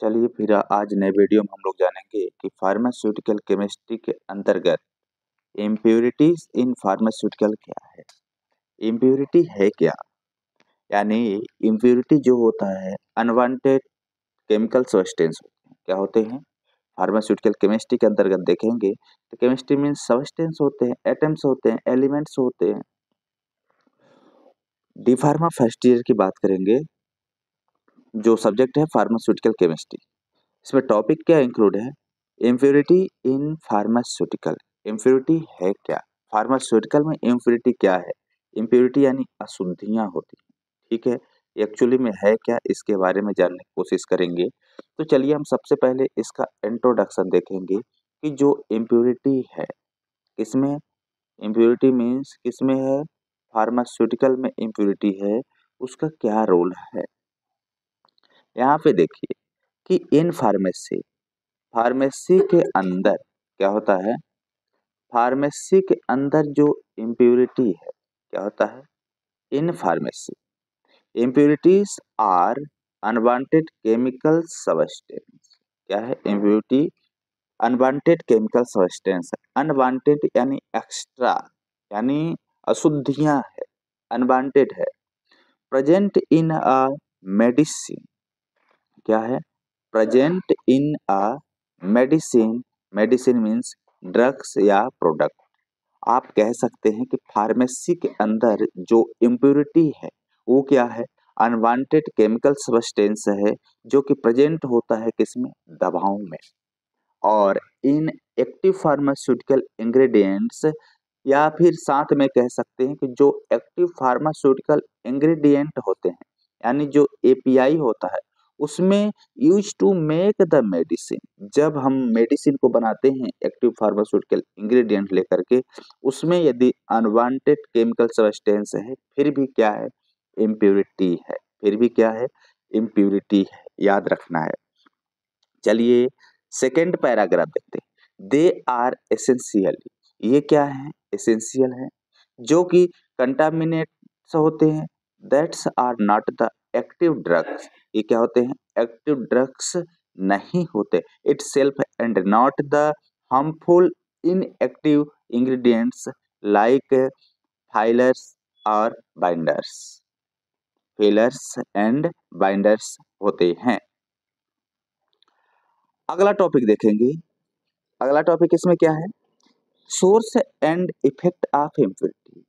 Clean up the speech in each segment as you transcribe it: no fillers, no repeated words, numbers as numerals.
चलिए फिर आज नए वीडियो में हम लोग जानेंगे कि फार्मास्यूटिकल केमिस्ट्री के अंतर्गत इम्प्योरिटीज इन फार्मास्यूटिकल क्या है। इम्प्योरिटी है क्या? यानी इम्प्योरिटी जो होता है अनवांटेड केमिकल सब्सटेंस होते हैं। क्या होते हैं? फार्मास्यूटिकल केमिस्ट्री के अंतर्गत देखेंगे तो केमिस्ट्री में सब्सटेंस होते हैं, एटम्स होते हैं, एलिमेंट्स होते हैं। डी फार्मा फर्स्ट ईयर की बात करेंगे, जो सब्जेक्ट है फार्मास्यूटिकल केमिस्ट्री। इसमें टॉपिक क्या इंक्लूड है? Impurity in pharmaceutical. इम्प्योरिटी है क्या? फार्मास्यूटिकल में इम्प्योरिटी क्या है? इम्प्योरिटी यानी अशुद्धियां होती हैं। ठीक है, एक्चुअली में है क्या, इसके बारे में जानने की कोशिश करेंगे। तो चलिए हम सबसे पहले इसका इंट्रोडक्शन देखेंगे कि जो इम्प्योरिटी है किसमें, इम्प्योरिटी मीन्स किसमें है, फार्मास्यूटिकल में इम्प्योरिटी है, उसका क्या रोल है। यहाँ पे देखिए कि इन फार्मेसी, फार्मेसी के अंदर क्या होता है, फार्मेसी के अंदर जो इम्प्योरिटी है क्या होता है, in pharmacy impurities are unwanted chemical substance. क्या है impurity? Unwanted chemical substance. Unwanted यानी एक्स्ट्रा, यानी अशुद्धियां है, अनवांटेड है। Present in a medicine. क्या है? Present in a medicine. Medicine means drugs या प्रोडक्ट। आप कह सकते हैं कि फार्मेसी के अंदर जो इम्प्योरिटी है वो क्या है, अनवांटेड केमिकल सब्सटेंस है, जो कि प्रेजेंट होता है किसमें, दवाओं में। और इन एक्टिव फार्मास्यूटिकल इंग्रेडिएंट्स, या फिर साथ में कह सकते हैं कि जो एक्टिव फार्मास्यूटिकल इंग्रेडिएंट होते हैं, यानी जो एपीआई होता है, उसमें use to make the medicine. जब हम मेडिसिन को बनाते हैं एक्टिव फार्मास्यूटिकल इंग्रेडिएंट लेकर के, उसमें यदि अनवांटेड केमिकल सब्सटेंस है, फिर भी क्या है, इम्प्योरिटी है। फिर भी क्या है, इम्प्योरिटी है, याद रखना है। चलिए सेकेंड पैराग्राफ देखते हैं। They are essential. ये क्या है, एसेंशियल है, जो कि कंटामिनेट्स होते हैं, that's are not the active drugs. ये क्या होते हैं, एक्टिव ड्रग्स नहीं होते। Itself and not the harmful inactive ingredients like fillers और बाइंडर्स। फिलर्स एंड बाइंडर्स होते हैं। अगला टॉपिक देखेंगे। अगला टॉपिक इसमें क्या है, source and effect of impurity.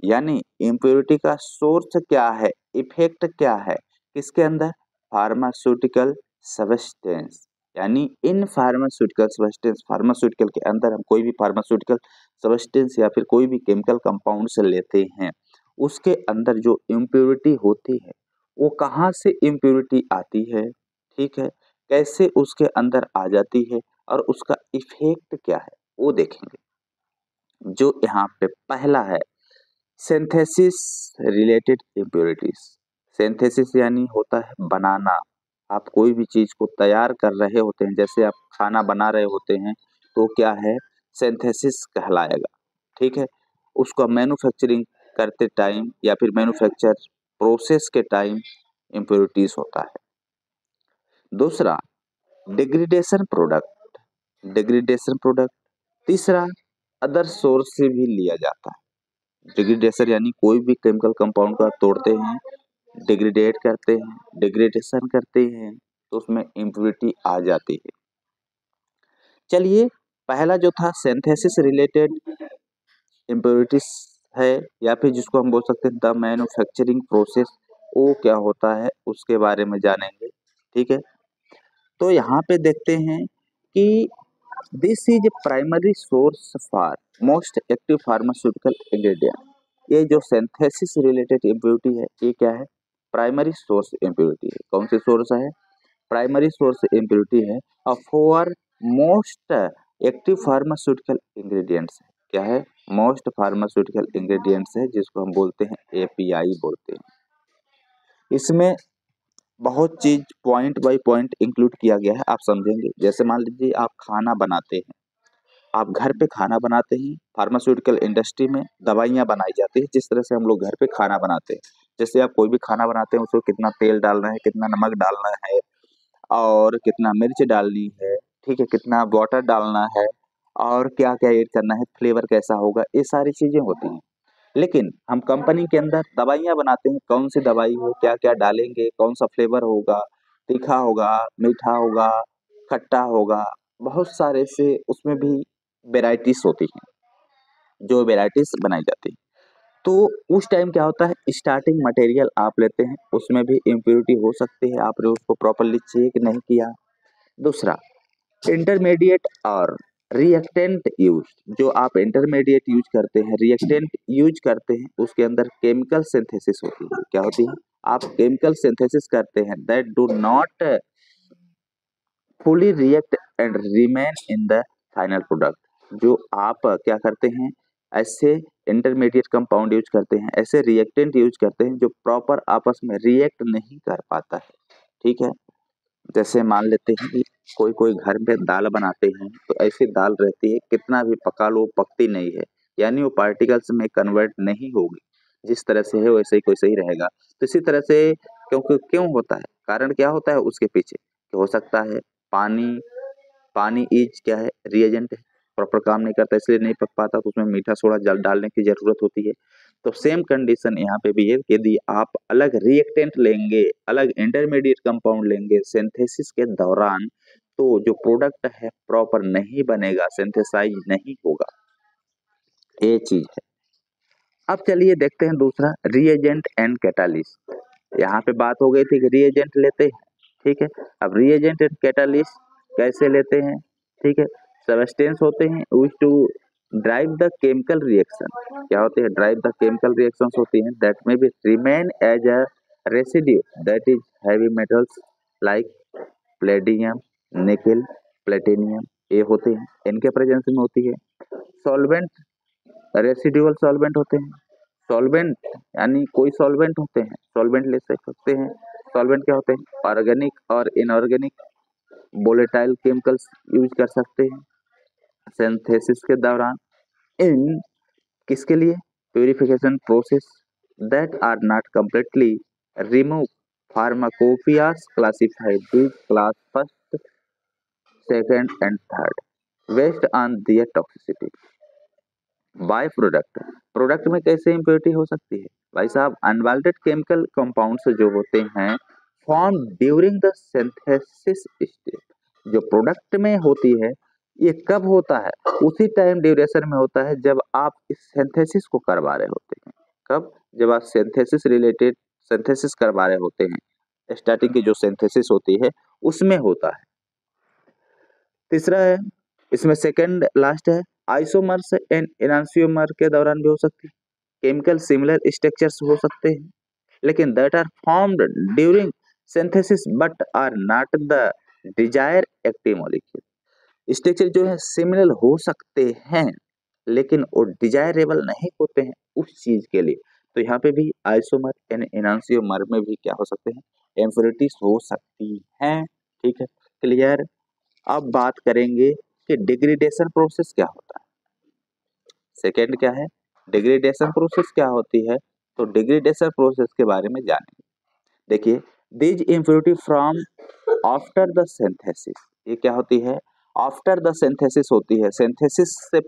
यानी इम्प्योरिटी का सोर्स क्या है, इफेक्ट क्या है, किसके अंदर, फार्मास्यूटिकल सब्सटेंस। यानी इन फार्मास्यूटिकल सब्सटेंस, फार्मास्यूटिकल के अंदर हम कोई भी फार्मास्यूटिकल सब्सटेंस या फिर कोई भी केमिकल कंपाउंड से लेते हैं, उसके अंदर जो इम्प्योरिटी होती है वो कहाँ से इम्प्योरिटी आती है, ठीक है, कैसे उसके अंदर आ जाती है और उसका इफेक्ट क्या है, वो देखेंगे। जो यहाँ पे पहला है, सिंथेसिस रिलेटेड इम्प्योरिटीज। सिंथेसिस यानी होता है बनाना। आप कोई भी चीज को तैयार कर रहे होते हैं, जैसे आप खाना बना रहे होते हैं, तो क्या है, सिंथेसिस कहलाएगा। ठीक है, उसका मैन्युफैक्चरिंग करते टाइम या फिर मैन्युफैक्चर प्रोसेस के टाइम इम्प्योरिटीज होता है। दूसरा, डिग्रेडेशन प्रोडक्ट, डिग्रेडेशन प्रोडक्ट। तीसरा, अदर सोर्स से भी लिया जाता है। डिग्रेडेशन यानी कोई भी केमिकल कंपाउंड को आप तोड़ते हैं, डिग्रेडेट करते हैं, डिग्रेडेशन करते हैं, तो उसमें इम्प्योरिटी आ जाती है। चलिए पहला जो था सिंथेसिस रिलेटेड इम्प्योरिटीज है, या फिर जिसको हम बोल सकते हैं द मैन्युफैक्चरिंग प्रोसेस, वो क्या होता है उसके बारे में जानेंगे। ठीक है, तो यहाँ पे देखते हैं कि this is primary source for most active pharmaceutical ingredient. ये जो सिंथेसिस रिलेटेड इम्प्योरिटी है, ये क्या है, प्राइमरी सोर्स इम्प्योरिटी है। कौन सी सोर्स है, प्राइमरी सोर्स इम्प्योरिटी है for most active pharmaceutical ingredients है। क्या है, मोस्ट फार्मास्यूटिकल इंग्रेडिएंट्स है, जिसको हम बोलते हैं एपीआई बोलते हैं। इसमें बहुत चीज पॉइंट बाय पॉइंट इंक्लूड किया गया है, आप समझेंगे। जैसे मान लीजिए आप खाना बनाते हैं, आप घर पे खाना बनाते हैं, फार्मास्यूटिकल इंडस्ट्री में दवाइयाँ बनाई जाती है, जिस तरह से हम लोग घर पे खाना बनाते हैं। जैसे आप कोई भी खाना बनाते हैं, उसमें कितना तेल डालना है, कितना नमक डालना है, और कितना मिर्च डालनी है, ठीक है, कितना वाटर डालना है और क्या क्या ऐड करना है, फ्लेवर कैसा होगा, ये सारी चीजें होती हैं। लेकिन हम कंपनी के अंदर दवाइयाँ बनाते हैं, कौन सी दवाई हो, क्या क्या डालेंगे, कौन सा फ्लेवर होगा, तीखा होगा, मीठा होगा, खट्टा होगा, बहुत सारे से उसमें भी वेराइटीज होती हैं, जो वेराइटीज बनाई जाती है। तो उस टाइम क्या होता है, स्टार्टिंग मटेरियल आप लेते हैं, उसमें भी इम्प्योरिटी हो सकती है, आपने उसको प्रॉपरली चेक नहीं किया। दूसरा, इंटरमीडिएट और रिएक्टेंट यूज, जो आप इंटरमीडिएट यूज करते हैं, रिएक्टेंट यूज करते हैं, उसके अंदर केमिकल सिंथेसिस होती है। क्या होती है, आप केमिकल सिंथेसिस करते हैं that do not fully react and remain in the final product. जो आप क्या करते हैं, ऐसे इंटरमीडिएट कंपाउंड यूज करते हैं, ऐसे रिएक्टेंट यूज करते हैं जो प्रॉपर आपस में रिएक्ट नहीं कर पाता है, ठीक है। जैसे मान लेते हैं कि कोई कोई घर में दाल बनाते हैं, तो ऐसी दाल रहती है, कितना भी पका लो पकती नहीं है, यानी वो पार्टिकल्स में कन्वर्ट नहीं होगी, जिस तरह से है वैसे ही कोई सही रहेगा। तो इसी तरह से क्योंकि क्यों होता है, कारण क्या होता है उसके पीछे, हो सकता है पानी, पानी इज क्या है, रिएजेंट है, प्रॉपर काम नहीं करता इसलिए नहीं पक पाता, तो उसमें मीठा सोडा जल डालने की जरूरत होती है। तो सेम कंडीशन यहाँ पे भी है, यदि आप अलग रिएक्टेंट लेंगे, अलग इंटरमीडिएट कंपाउंड लेंगे सिंथेसिस के दौरान, तो जो प्रोडक्ट है प्रॉपर नहीं बनेगा, सिंथेसाइज नहीं होगा, ये चीज है। अब चलिए देखते हैं दूसरा, रिएजेंट एंड कैटालिस्ट। यहाँ पे बात हो गई थी कि रिएजेंट लेते हैं, ठीक है। अब रिएजेंट एंड कैटालिस्ट कैसे लेते हैं, ठीक है। सबस्टेंस होते हैं which to drive the chemical reaction, क्या होते हैं, ड्राइव द केमिकल रिएक्शंस होती हैं, दैट में be remain as a residue, that is heavy metals like palladium, nickel, platinum, ये होते हैं, इनके प्रेजेंस में होती है। सॉल्वेंट, रेसिडुअल सॉल्वेंट होते हैं। सॉल्वेंट यानी कोई सॉल्वेंट होते हैं, सॉल्वेंट ले सकते हैं। सॉल्वेंट क्या होते हैं, ऑर्गेनिक और इनऑर्गेनिक वोलेटाइल केमिकल्स यूज कर सकते हैं सिंथेसिस के दौरान, इन किसके लिए, purification process that are not completely remove pharmacopoeias classified this class first, second and third based on their toxicity. By product, product में कैसे इम्प्योरिटी हो सकती है भाई साहब, अनवांटेड केमिकल कंपाउंड्स जो होते हैं form during the synthesis stage, जो प्रोडक्ट में होती है, ये कब होता है, उसी टाइम ड्यूरेशन में होता है जब आप इस सिंथेसिस को करवा रहे होते हैं। कब, जब आप सिंथेसिस रिलेटेड सिंथेसिस करवा रहे होते हैं, स्टार्टिंग की जो सिंथेसिस होती है उसमें होता है। तीसरा है, इसमें सेकंड लास्ट है, आइसोमर्स एंड एनांसियोमर के दौरान भी हो सकती है। केमिकल सिमिलर स्ट्रक्चर्स हो सकते हैं, लेकिन that are formed during synthesis but are not the desire active molecule. Structure जो है सिमिलर हो सकते हैं, लेकिन वो डिजायरेबल नहीं होते हैं उस चीज के लिए। तो यहाँ पे भी आइसोमर एंड एनांसियोमर में भी क्या हो सकते हैं, इम्प्योरिटीज हो सकती हैं, ठीक है, क्लियर। अब बात करेंगे कि डिग्रेडेशन प्रोसेस क्या होता है। सेकेंड क्या है, डिग्रेडेशन प्रोसेस क्या होती है, तो डिग्रेडेशन प्रोसेस के बारे में जानेंगे। देखिए, this impurity from after the synthesis, ये क्या होती है, आफ्टर द सिंथेसिस होती है, सिंथेसिस से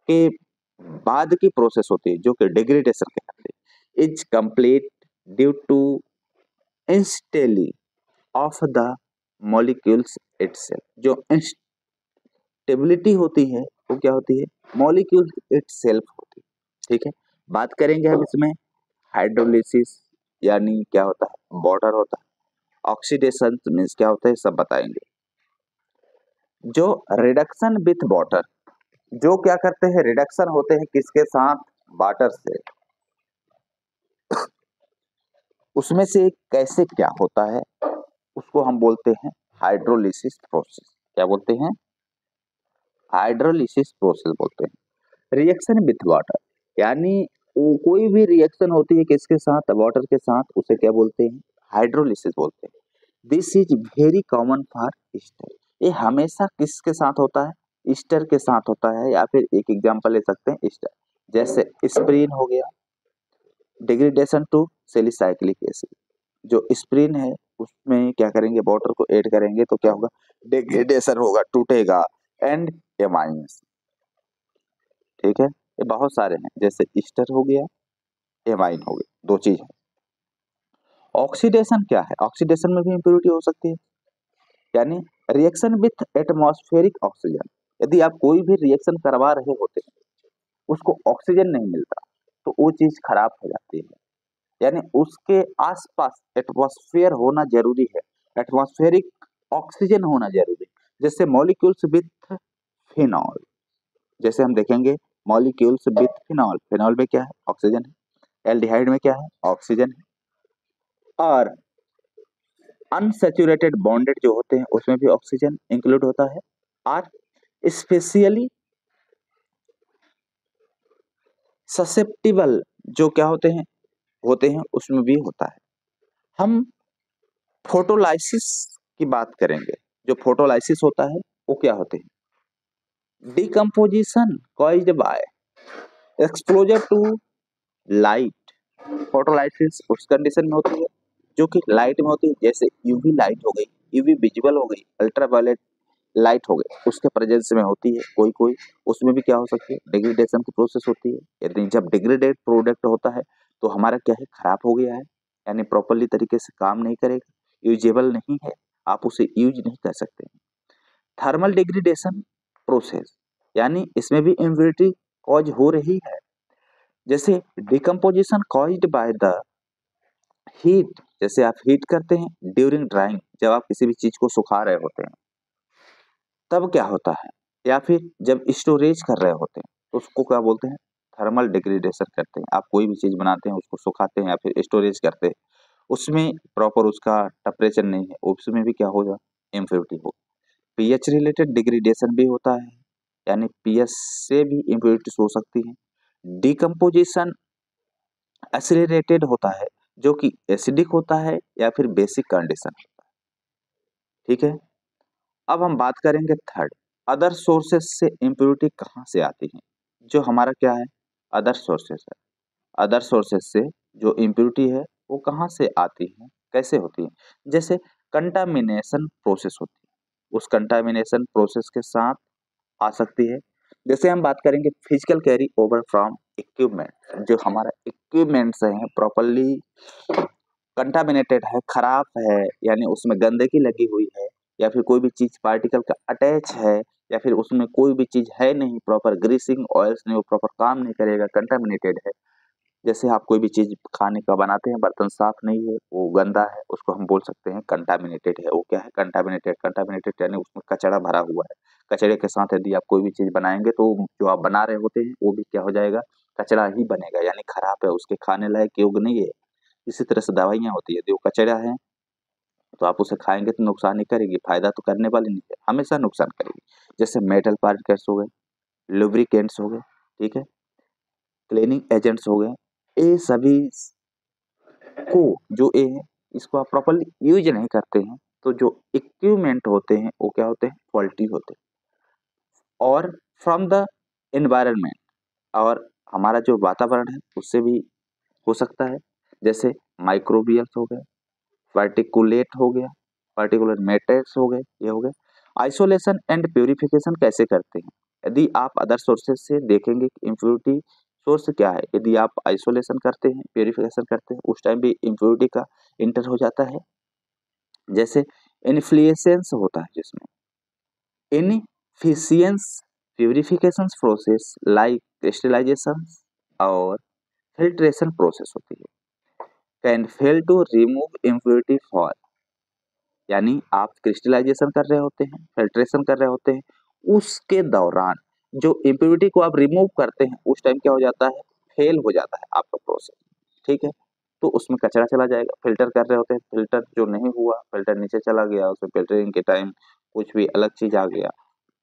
के बाद की प्रोसेस होती है जो कि डिग्रेडेशन कहलाती है, is complete due to instability of the molecules itself. जो इंस्टेबिलिटी होती है वो क्या होती है, मॉलिक्यूल इटसेल्फ होती है, ठीक है। बात करेंगे हम इसमें हाइड्रोलिसिस यानी क्या होता है, वाटर होता है, ऑक्सीडेशन मीन्स क्या होता है, सब बताएंगे। जो रिडक्शन विथ वाटर, जो क्या करते हैं, रिडक्शन होते हैं किसके साथ, वाटर से, उसमें से कैसे क्या होता है, उसको हम बोलते हैं हाइड्रोलिसिस प्रोसेस। क्या बोलते हैं, हाइड्रोलिसिस प्रोसेस बोलते हैं। रिएक्शन विथ वाटर यानी कोई भी रिएक्शन होती है किसके साथ, वाटर के साथ, उसे क्या बोलते हैं, हाइड्रोलिसिस बोलते हैं। This is very common for Easter, ये हमेशा किसके साथ होता है, ईस्टर के साथ होता है, या फिर एक एग्जांपल ले सकते हैं ईस्टर, जैसे स्प्रीन हो गया, डिग्रेडेशन टू सेलिसाइक्लिक एसिड, जो स्प्रीन है उसमें क्या करेंगे, वाटर को ऐड करेंगे तो क्या होगा, डिग्रेडेशन होगा, टूटेगा, एंड एमाइंस। ठीक है, ये बहुत सारे हैं, जैसे ईस्टर हो गया, एमाइन हो गए, दो चीज है। ऑक्सीडेशन क्या है, ऑक्सीडेशन में भी इंप्योरिटी हो सकती है, यानी रिएक्शन विथ एटमॉस्फेरिक ऑक्सीजन। यदि आप कोई भी रिएक्शन करवा रहे होते हैं, उसको ऑक्सीजन नहीं मिलता, तो वो चीज खराब हो जाती है, यानी उसके आसपास एटमॉस्फेयर होना जरूरी है, एटमॉस्फेरिक ऑक्सीजन होना जरूरी है। जैसे मॉलिक्यूल्स विथ फिनॉल, जैसे हम देखेंगे मॉलिक्यूल्स विथ फिनॉल, फिनॉल में क्या है, ऑक्सीजन है। एल्डिहाइड में क्या है, ऑक्सीजन है। और अनसैचुरेटेड बॉन्डेड जो होते हैं उसमें भी ऑक्सीजन इंक्लूड होता है। और स्पेशली ससेप्टिबल जो क्या होते हैं उसमें भी होता है। हम फोटोलाइसिस की बात करेंगे। जो फोटोलाइसिस होता है वो क्या होते हैं, decomposition caused by exposure to light. Photolysis उस कंडीशन में होती है जो कि लाइट में होती है, जैसे यूवी लाइट हो गई, यूवी विजिबल हो गई, अल्ट्रावायलेट लाइट हो गई, उसके प्रेजेंस में होती है कोई कोई, उसमें भी क्या हो सकती है, डिग्रेडेशन की प्रोसेस होती है। यदि जब डिग्रेडेड प्रोडक्ट होता है तो हमारा क्या है, खराब हो गया है, यानी प्रॉपरली तरीके से काम नहीं करेगा, यूजेबल नहीं है, आप उसे यूज नहीं कर सकते। थर्मल डिग्रेडेशन प्रोसेस, यानी इसमें भी इम्प्योरिटी कॉज हो रही है। जैसे decomposition caused by the heat, जैसे आप हीट करते हैं ड्यूरिंग ड्राइंग, जब आप किसी भी चीज को सुखा रहे होते हैं तब क्या होता है, या फिर जब स्टोरेज कर रहे होते हैं तो उसको क्या बोलते हैं, थर्मल डिग्रेडेशन करते हैं। आप कोई भी चीज बनाते हैं उसको सुखाते हैं या फिर स्टोरेज करते हैं, उसमें प्रॉपर उसका टेम्परेचर नहीं है, उसमें भी क्या होगा, इम्प्योरिटी हो। पीएच रिलेटेड डिग्रेडेशन भी होता है, यानी पीएच से भी इम्प्योरिटीज हो सकती है। डिकम्पोजिशन एक्सीलरेटेड होता है, जो कि एसिडिक होता है या फिर बेसिक कंडीशन। ठीक है, अब हम बात करेंगे थर्ड, अदर सोर्सेस से इम्प्योरिटी कहाँ से आती है। जो हमारा क्या है, अदर सोर्सेस है, अदर सोर्सेस से जो इम्प्योरिटी है वो कहाँ से आती है, कैसे होती है। जैसे कंटामिनेशन प्रोसेस होती है, उस कंटामिनेशन प्रोसेस के साथ आ सकती है। जैसे हम बात करेंगे physical carry over from equipment, जो हमारा इक्विपमेंट्स हैं प्रॉपरली कंटामिनेटेड है, खराब है, यानी उसमें गंदगी लगी हुई है, या फिर कोई भी चीज पार्टिकल का अटैच है, या फिर उसमें कोई भी चीज है नहीं, प्रॉपर ग्रीसिंग ऑयल्स नहीं, वो प्रॉपर काम नहीं करेगा, कंटामिनेटेड है। जैसे आप कोई भी चीज खाने का बनाते हैं, बर्तन साफ नहीं है, वो गंदा है, उसको हम बोल सकते हैं कंटामिनेटेड है। वो क्या है, कंटामिनेटेड, कंटामिनेटेड यानी उसमें कचरा भरा हुआ है। कचरे के साथ यदि आप कोई भी चीज बनाएंगे तो जो आप बना रहे होते हैं वो भी क्या हो जाएगा, कचरा ही बनेगा, यानी खराब है, उसके खाने लायक योग्य नहीं है। इसी तरह से दवाइयाँ होती है, यदि वो कचरा है तो आप उसे खाएंगे तो नुकसान ही करेगी, फायदा तो करने वाली नहीं है, हमेशा नुकसान करेगी। जैसे मेटल पार्टिकल्स हो गए, लुब्रिकेंट्स हो गए, ठीक है, क्लीनिंग एजेंट्स हो गए, ये सभी को जो ये है इसको आप प्रॉपरली यूज नहीं करते हैं तो जो इक्विपमेंट होते हैं वो क्या होते हैं, फॉल्टी होते हैं। और फ्रॉम द एनवायरनमेंट, और हमारा जो वातावरण है उससे भी हो सकता है। जैसे माइक्रोबियल्स हो गए, पार्टिकुलेट हो गया, पार्टिकुलर मैटर्स हो गए, ये हो गए। आइसोलेशन एंड प्यूरिफिकेशन कैसे करते हैं, यदि आप अदर सोर्सेज से देखेंगे कि इम्प्योरिटी सोर्स क्या है, यदि आप आइसोलेशन करते हैं, प्यूरिफिकेशन करते हैं, उस टाइम भी इम्प्योरिटी का इंटर हो जाता है। जैसे इन्फ्लुएंस होता है, जिसमें inefficient purification process like crystallisation और फिल्ट्रेशन प्रोसेस होती है, can fail to remove impurity for, यानी आप क्रिस्टलाइजेशन कर रहे होते हैं, फिल्ट्रेशन कर रहे होते हैं, उसके दौरान जो इम्प्योरिटी को आप रिमूव करते हैं उस टाइम क्या हो जाता है, फेल हो जाता है आपका प्रोसेस। ठीक है, तो उसमें कचरा चला जाएगा। फिल्टर कर रहे होते हैं, फिल्टर जो नहीं हुआ, फिल्टर नीचे चला गया, उसमें फिल्टरिंग के टाइम कुछ भी अलग चीज आ गया,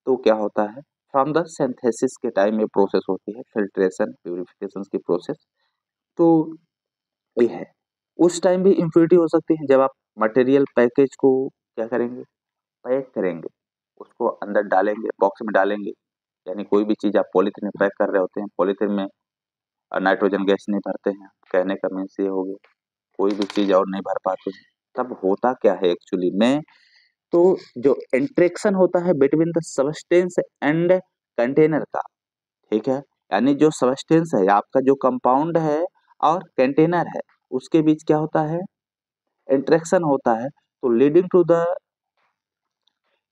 तो क्या होता है, फ्रॉम द सिंथेसिस के टाइम ये प्रोसेस होती है, फिल्ट्रेशन प्यूरिफिकेशन की प्रोसेस। तो ये है, उस टाइम भी इम्प्योरिटी हो सकती है जब आप मटेरियल पैकेज को क्या करेंगे, पैक करेंगे, उसको अंदर डालेंगे, बॉक्स में डालेंगे, यानी कोई भी चीज आप पॉलीथीन में पैक कर रहे होते हैं, पॉलीथीन में नाइट्रोजन गैस नहीं भरते हैं, कहने का मीन्स ये हो गया, कोई भी चीज और नहीं भर पाते हैं। तब होता क्या है एक्चुअली में, तो जो इंटरेक्शन होता है between the substance and container का, ठीक है, यानी जो सबस्टेंस है आपका, जो कंपाउंड है और कंटेनर है, उसके बीच क्या होता है, इंटरेक्शन होता है, तो लीडिंग टू द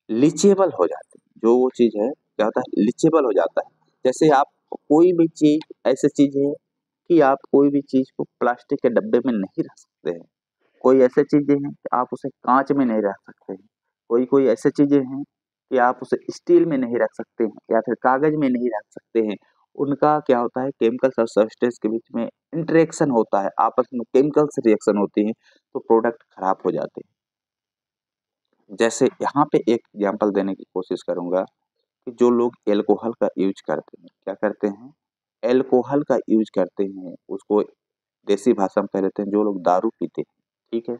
लीचेबल हो जाती है। जो वो चीज है क्या होता है, लीचेबल हो जाता है। जैसे आप कोई भी चीज, ऐसी चीज है कि आप कोई भी चीज को प्लास्टिक के डब्बे में नहीं रख सकते हैं, कोई ऐसे चीजें हैं कि आप उसे कांच में नहीं रख सकते हैं, कोई कोई ऐसे चीजें हैं कि आप उसे स्टील में नहीं रख सकते हैं या फिर कागज में नहीं रख सकते हैं। उनका क्या होता है, केमिकल्स और सब्सटेंस के बीच में इंटरेक्शन होता है, आपस में केमिकल्स रिएक्शन होती है, तो प्रोडक्ट खराब हो जाते हैं। जैसे यहाँ पे एक एग्जांपल देने की कोशिश करूंगा कि जो लोग एल्कोहल का यूज करते हैं, क्या करते हैं, एल्कोहल का यूज करते हैं, उसको देसी भाषा में कह लेते हैं, जो लोग दारू पीते हैं, ठीक है,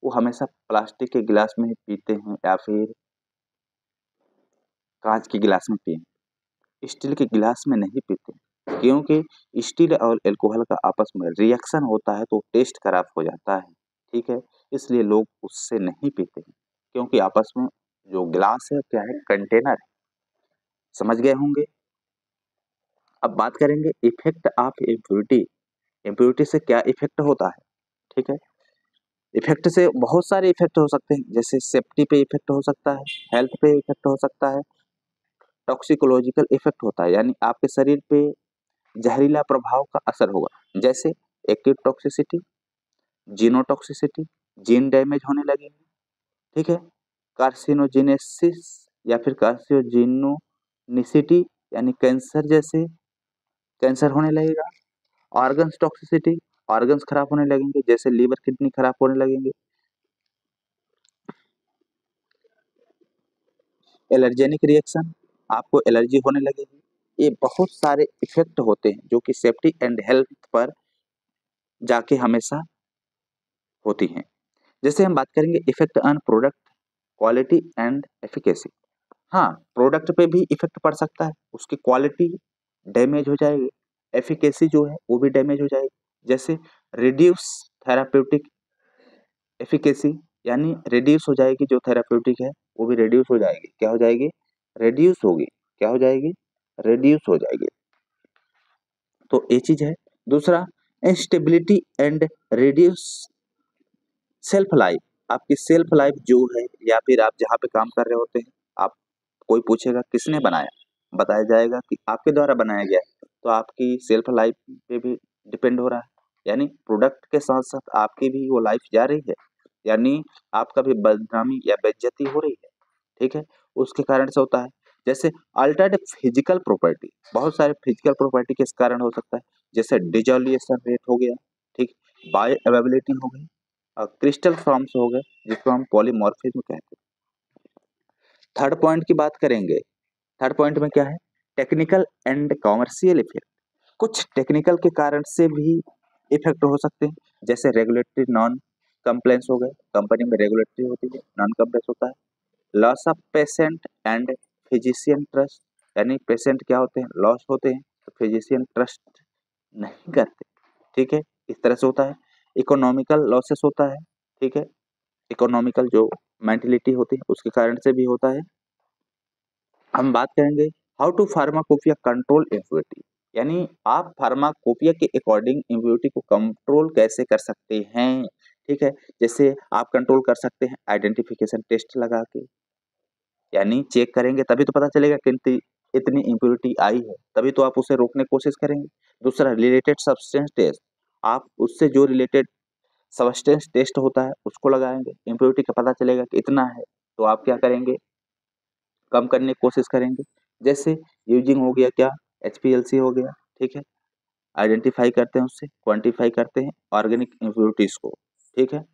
वो हमेशा प्लास्टिक के गिलास में ही पीते हैं या फिर कांच के गिलास में पिए, स्टील के गिलास में नहीं पीते, क्योंकि स्टील और एल्कोहल का आपस में रिएक्शन होता है तो टेस्ट खराब हो जाता है, ठीक है, इसलिए लोग उससे नहीं पीते हैं, क्योंकि आपस में जो गिलास है क्या है, कंटेनर है। समझ गए होंगे। अब बात करेंगे इफेक्ट ऑफ इम्प्योरिटी। इम्प्योरिटी से क्या इफेक्ट होता है, ठीक है, इफेक्ट से बहुत सारे इफेक्ट हो सकते हैं, जैसे सेफ्टी पे इफेक्ट हो सकता है, हेल्थ पे इफेक्ट हो सकता है, टॉक्सिकोलॉजिकल इफेक्ट होता है, यानी आपके शरीर पे जहरीला प्रभाव का असर होगा, जैसे active toxicity, genotoxicity, gene damage होने लगेंगे, ठीक है, कार्सिनोजेनेसिस या फिर कार्सिनोजेनोनिसिटी, यानी कैंसर जैसे कैंसर होने लगेगा, ऑर्गन्स टॉक्सिसिटी, ऑर्गन्स खराब होने लगेंगे, जैसे लीवर किडनी खराब होने लगेंगे, एलर्जेनिक रिएक्शन, आपको एलर्जी होने लगेगी। ये बहुत सारे इफेक्ट होते हैं जो कि सेफ्टी एंड हेल्थ पर जाके हमेशा होती हैं। जैसे हम बात करेंगे effect on product quality and efficacy. हाँ, प्रोडक्ट पे भी इफेक्ट पड़ सकता है, उसकी क्वालिटी डैमेज हो जाएगी, एफिकेसी जो है वो भी डैमेज हो जाएगी। जैसे रिड्यूस थेराप्यूटिक एफिकेसी, यानी रिड्यूस हो जाएगी, जो थेराप्यूटिक है वो भी रिड्यूस हो जाएगी, क्या हो जाएगी, रिड्यूस होगी, क्या हो जाएगी, रिड्यूस हो जाएगी। तो ये चीज है। दूसरा, instability and reduce self life. आपकी सेल्फ लाइफ जो है, या फिर आप जहाँ पे काम कर रहे होते हैं, आप कोई पूछेगा किसने बनाया, बताया जाएगा कि आपके द्वारा बनाया गया है, तो आपकी सेल्फ लाइफ पे भी डिपेंड हो रहा है, यानी प्रोडक्ट के साथ साथ आपकी भी वो लाइफ जा रही है, यानी आपका भी बदनामी या बेइज्जती हो रही है, ठीक है, उसके कारण से होता है। जैसे अल्टर्ड फिजिकल प्रॉपर्टी, बहुत सारे फिजिकल प्रॉपर्टी किस कारण हो सकता है, जैसे डिजोलिएशन रेट हो गया, ठीक, बायो अवेबिलिटी हो गई, क्रिस्टल फॉर्म्स हो गए, जिसको हम पॉलीमॉर्फिज्म कहते हैं। थर्ड पॉइंट की बात करेंगे, थर्ड पॉइंट में क्या है, टेक्निकल एंड कॉमर्शियल इफेक्ट। कुछ टेक्निकल के कारण से भी इफेक्ट हो सकते हैं, जैसे रेगुलेटरी नॉन कंप्लायंस हो गए, कंपनी में रेगुलेटरी होती है, नॉन कंप्लायंस होता है, loss of patient and physician trust, यानी पेशेंट क्या होते हैं, लॉस होते हैं, तो फिजिशियन ट्रस्ट नहीं करते, ठीक है, इस तरह से होता है। इकोनॉमिकल लॉसेस होता है, ठीक है, इकोनॉमिकल जो मेंटेलिटी होती है उसके कारण से भी होता है। हम बात करेंगे how to pharmacopoeia control impurity, यानी आप फार्माकोपिया के अकॉर्डिंग इम्प्योरिटी को कंट्रोल कैसे कर सकते हैं, ठीक है, जैसे आप कंट्रोल कर सकते हैं आइडेंटिफिकेशन टेस्ट लगा के, यानी चेक करेंगे तभी तो पता चलेगा कि इतनी इतनी इम्प्योरिटी आई है, तभी तो आप उसे रोकने की कोशिश करेंगे। दूसरा, रिलेटेड सब्सटेंस टेस्ट, आप उससे जो रिलेटेड सब्सटेंस टेस्ट होता है उसको लगाएंगे, इम्प्योरिटी का पता चलेगा कि इतना है, तो आप क्या करेंगे, कम करने की कोशिश करेंगे। जैसे यूजिंग हो गया क्या, एचपीएलसी हो गया, ठीक है, आइडेंटिफाई करते हैं उससे, क्वांटिफाई करते हैं ऑर्गेनिक इम्प्योरिटीज को, ठीक है,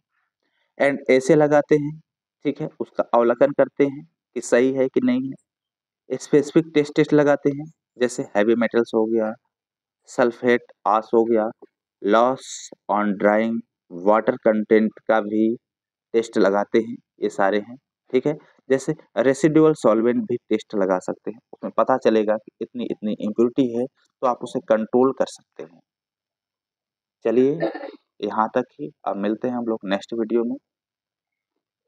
एंड ऐसे लगाते हैं, ठीक है, उसका अवलोकन करते हैं कि सही है कि नहीं है। स्पेसिफिक टेस्ट लगाते हैं, जैसे हैवी मेटल्स हो गया, सल्फेट आस हो गया, loss on drawing, water content का भी टेस्ट लगाते हैं, ये सारे हैं, ठीक है, जैसे रेसिडुअल सॉल्वेंट भी टेस्ट लगा सकते हैं, उसमें पता चलेगा कि इतनी इतनी इम्प्योरिटी है, तो आप उसे कंट्रोल कर सकते हैं। चलिए यहाँ तक ही, अब मिलते हैं हम लोग नेक्स्ट वीडियो में।